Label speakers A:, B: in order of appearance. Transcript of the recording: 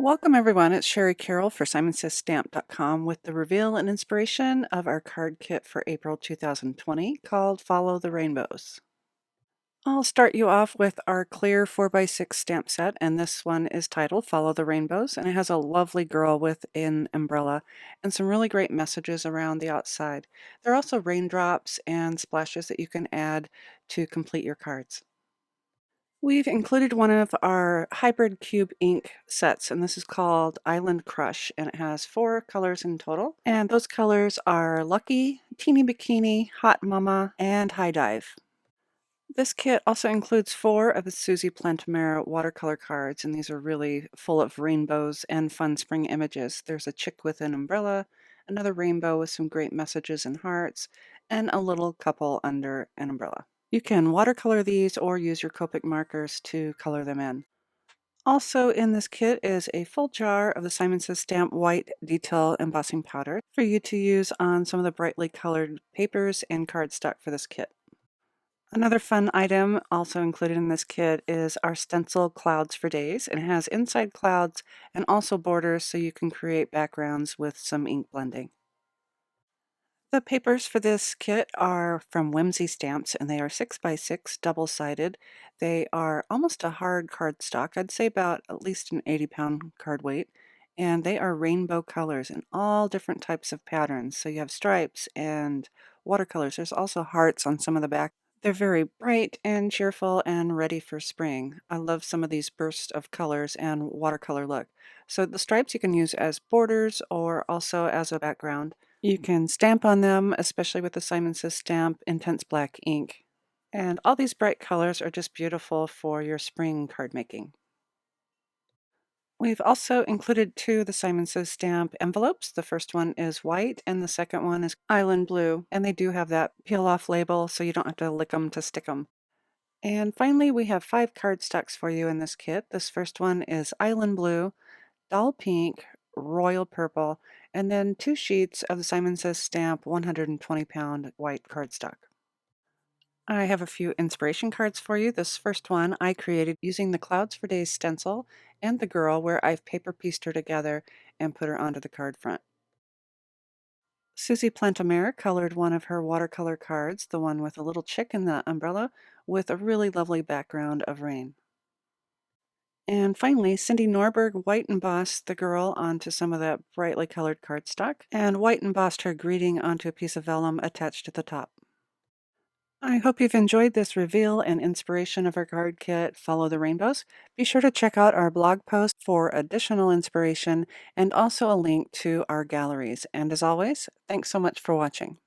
A: Welcome everyone, it's Sherry Carroll for SimonsSaysStamp.com with the reveal and inspiration of our card kit for April 2020 called Follow the Rainbows. I'll start you off with our clear 4x6 stamp set, and this one is titled Follow the Rainbows, and it has a lovely girl with an umbrella and some really great messages around the outside. There are also raindrops and splashes that you can add to complete your cards. We've included one of our hybrid cube ink sets, and this is called Island Crush, and it has 4 colors in total. And those colors are Lucky, Teeny Bikini, Hot Mama, and High Dive. This kit also includes 4 of the Susie Plantamera watercolor cards, and these are really full of rainbows and fun spring images. There's a chick with an umbrella, another rainbow with some great messages and hearts, and a little couple under an umbrella. You can watercolor these or use your Copic markers to color them in. Also in this kit is a full jar of the Simon Says Stamp White Detail Embossing Powder for you to use on some of the brightly colored papers and cardstock for this kit. Another fun item also included in this kit is our Stencil Clouds for Days, and it has inside clouds and also borders so you can create backgrounds with some ink blending. The papers for this kit are from Whimsy Stamps, and they are 6x6 double-sided. They are almost a hard cardstock. I'd say about at least an 80-pound card weight. And they are rainbow colors in all different types of patterns. So you have stripes and watercolors. There's also hearts on some of the back. They're very bright and cheerful and ready for spring. I love some of these bursts of colors and watercolor look. So the stripes you can use as borders or also as a background. You can stamp on them, especially with the Simon Says Stamp Intense Black ink. And all these bright colors are just beautiful for your spring card making. We've also included 2 of the Simon Says Stamp envelopes. The first one is white and the second one is island blue. And they do have that peel off label so you don't have to lick them to stick them. And finally, we have 5 cardstocks for you in this kit. This first one is island blue, dull pink, royal purple, and then 2 sheets of the Simon Says Stamp 120-pound white cardstock. I have a few inspiration cards for you. This first one I created using the Clouds for Days stencil and the girl, where I've paper pieced her together and put her onto the card front. Susie Plantamera colored one of her watercolor cards, the one with a little chick in the umbrella, with a really lovely background of rain. And finally, Cindy Norberg white embossed the girl onto some of that brightly colored cardstock, and white embossed her greeting onto a piece of vellum attached to the top. I hope you've enjoyed this reveal and inspiration of our card kit, Follow the Rainbows. Be sure to check out our blog post for additional inspiration and also a link to our galleries. And as always, thanks so much for watching.